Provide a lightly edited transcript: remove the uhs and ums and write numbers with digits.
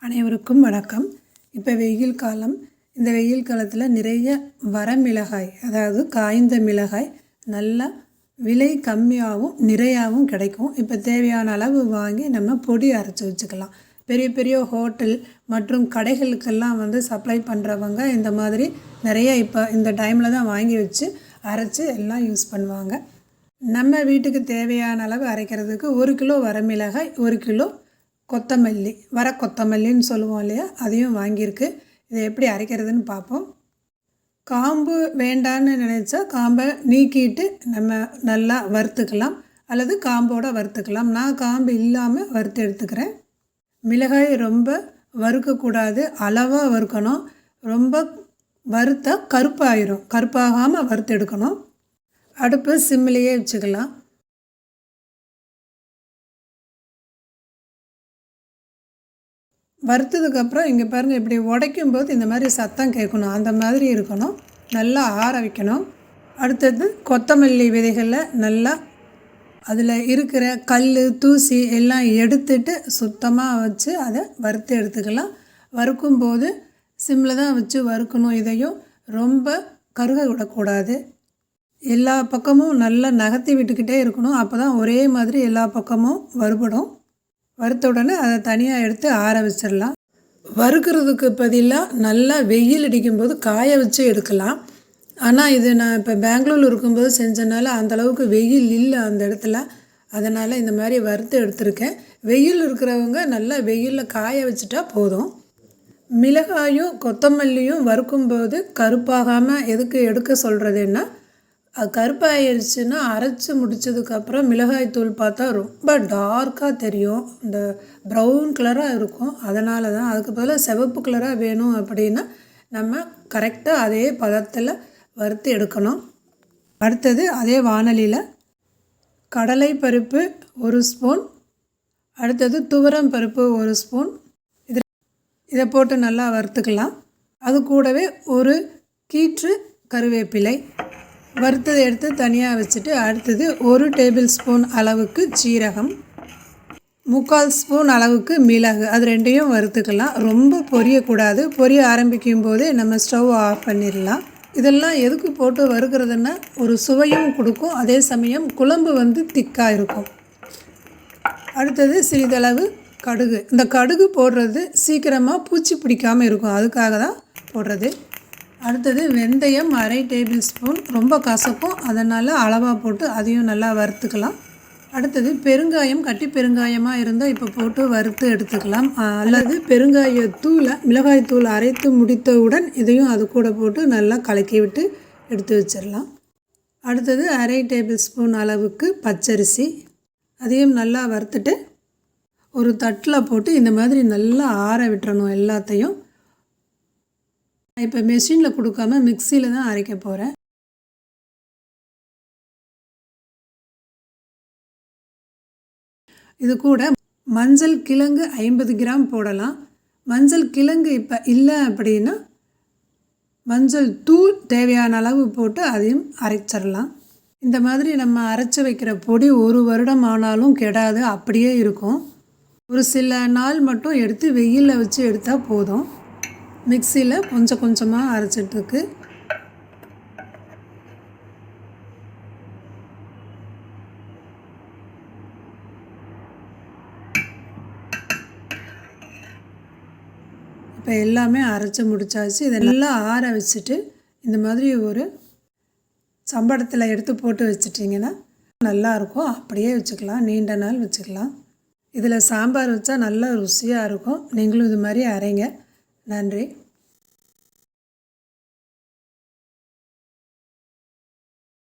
அனைவருக்கும் வணக்கம். இப்போ வெயில் காலம். இந்த வெயில் காலத்தில் நிறைய வரமிளகாய், அதாவது காய்ந்த மிளகாய் நல்லா விலை கம்மியாகவும் நிறையாகவும் கிடைக்கும். இப்போ தேவையான அளவு வாங்கி நம்ம பொடி அரைச்சி வச்சுக்கலாம். பெரிய பெரிய ஹோட்டல் மற்றும் கடைகளுக்கெல்லாம் சப்ளை பண்ணுறவங்க இந்த மாதிரி நிறைய இப்போ இந்த டைமில் தான் வாங்கி வச்சு அரைச்சி எல்லாம் யூஸ் பண்ணுவாங்க. நம்ம வீட்டுக்கு தேவையான அளவு அரைக்கிறதுக்கு 1 கிலோ வரமிளகாய், 1 கிலோ கொத்தமல்லி, வர கொத்தமல்லின்னு சொல்லுவோம் இல்லையா, அதையும் வாங்கியிருக்கு. இதை எப்படி அரைக்கிறதுன்னு பார்ப்போம். காம்பு வேண்டான்னு நினச்சா காம்பை நீக்கிட்டு நம்ம நல்லா வறுத்துக்கலாம், அல்லது காம்போடு வறுத்துக்கலாம். நான் காம்பு இல்லாமல் வறுத்து எடுத்துக்கிறேன். மிளகாய் ரொம்ப வறுக்கக்கூடாது, அளவாக வறுக்கணும். ரொம்ப வறுத்தா கருப்பாயிரும், கருப்பாகாமல் வறுத்து எடுக்கணும். அடுப்பு சிம்மிலேயே வச்சுக்கலாம். வறுத்ததுக்கப்புறம் இங்கே பாருங்கள், இப்படி உடைக்கும் போது இந்த மாதிரி சத்தம் கேட்கணும், அந்த மாதிரி இருக்கணும். நல்லா ஆற வைக்கணும். அடுத்தது கொத்தமல்லி விதைகளை நல்லா அதில் இருக்கிற கல் தூசி எல்லாம் எடுத்துட்டு சுத்தமாக வச்சு அதை வறுத்து எடுத்துக்கலாம். வறுக்கும்போது சிம்மில் தான் வச்சு வறுக்கணும். இதையும் ரொம்ப கருக விடக்கூடாது. எல்லா பக்கமும் நல்லா நகர்த்தி விட்டுக்கிட்டே இருக்கணும். அப்போ தான் ஒரே மாதிரி எல்லா பக்கமும் வறுபடும். வறுத்த உடனே அதை தனியாக எடுத்து ஆற வச்சிடலாம். வறுக்கிறதுக்கு பதிலாக நல்லா வெயில் அடிக்கும்போது காய வச்சு எடுக்கலாம். ஆனால் இது நான் இப்போ பெங்களூரில் இருக்கும்போது செஞ்சனால அந்தளவுக்கு வெயில் இல்லை அந்த இடத்துல. அதனால் இந்த மாதிரி வறுத்து எடுத்திருக்கேன். வெயில் இருக்கிறவங்க நல்லா வெயிலில் காய வச்சுட்டா போதும். மிளகாயும் கொத்தமல்லியும் வறுக்கும்போது கருப்பாகாமல் எதுக்கு எடுக்க சொல்கிறதுன்னா, அது கருப்பாகிடுச்சுன்னா அரைச்சி முடித்ததுக்கப்புறம் மிளகாய் தூள் பார்த்தா ரொம்ப டார்க்காக தெரியும், இந்த ப்ரௌன் கலராக இருக்கும். அதனால தான். அதுக்கு பதிலாக சிவப்பு கலராக வேணும் அப்படின்னா நம்ம கரெக்டாக அதே பதத்தில் வறுத்து எடுக்கணும். அடுத்தது அதே வாணலியில் கடலை பருப்பு 1 ஸ்பூன், அடுத்தது துவரம் பருப்பு 1 ஸ்பூன், இதை போட்டு நல்லா வறுத்துக்கலாம். அது கூடவே ஒரு கீற்று கருவேப்பிலை வறுத்ததை எடுத்து தனியாக வச்சுட்டு, அடுத்தது 1 டேபிள் ஸ்பூன் அளவுக்கு சீரகம், 3/4 ஸ்பூன் அளவுக்கு மிளகு, அது ரெண்டையும் வறுத்துக்கலாம். ரொம்ப பொரியக்கூடாது. பொரிய ஆரம்பிக்கும் போதே நம்ம ஸ்டவ் ஆஃப் பண்ணிடலாம். இதெல்லாம் எதுக்கு போட்டு வறுக்கிறதுன்னா ஒரு சுவையும் கொடுக்கும், அதே சமயம் குழம்பு திக்காக இருக்கும். அடுத்தது சிறிதளவு கடுகு. இந்த கடுகு போடுறது சீக்கிரமாக பூச்சி பிடிக்காமல் இருக்கும், அதுக்காக தான் போடுறது. அடுத்தது வெந்தயம் 1/2 டேபிள் ஸ்பூன், ரொம்ப கசக்கும், அதனால் அளவாக போட்டு அதையும் நல்லா வறுத்துக்கலாம். அடுத்தது பெருங்காயம், கட்டி பெருங்காயமாக இருந்தால் இப்போ போட்டு வறுத்து எடுத்துக்கலாம். அல்லது பெருங்காயத்தூளை மிளகாய் தூள் அரைத்து முடித்தவுடன் இதையும் அது கூட போட்டு நல்லா கலக்கி விட்டு எடுத்து வச்சிடலாம். அடுத்தது 1/2 டேபிள் ஸ்பூன் அளவுக்கு பச்சரிசி, அதையும் நல்லா வறுத்துட்டு ஒரு தட்டில் போட்டு இந்த மாதிரி நல்லா ஆற விட்டுறணும் எல்லாத்தையும். இப்போ மெஷினில் கொடுக்காம மிக்சியில் தான் அரைக்க போகிறேன். இது கூட மஞ்சள் கிழங்கு 50 கிராம் போடலாம். மஞ்சள் கிழங்கு இப்போ இல்லை அப்படின்னா மஞ்சள் தூள் தேவையான அளவு போட்டு அதையும் அரைச்சிடலாம். இந்த மாதிரி நம்ம அரைச்சி வைக்கிற பொடி 1 வருடம் ஆனாலும் கெடாது, அப்படியே இருக்கும். ஒரு சில நாள் மட்டும் எடுத்து வெயிலில் வச்சு எடுத்தால் போதும். மிக்சியில் கொஞ்சம் கொஞ்சமாக அரைச்சிட்ருக்கு. இப்போ எல்லாமே அரைச்சி முடிச்சாச்சு. இதை நல்லா ஆற வச்சுட்டு இந்த மாதிரி ஒரு சம்படத்தில் எடுத்து போட்டு வச்சிட்டிங்கன்னா நல்லாயிருக்கும். அப்படியே வச்சுக்கலாம், நீண்ட நாள் வச்சுக்கலாம். இதில் சாம்பார் வச்சா நல்லா ருசியாக இருக்கும். நீங்களும் இது மாதிரி அரைங்க. நன்றி.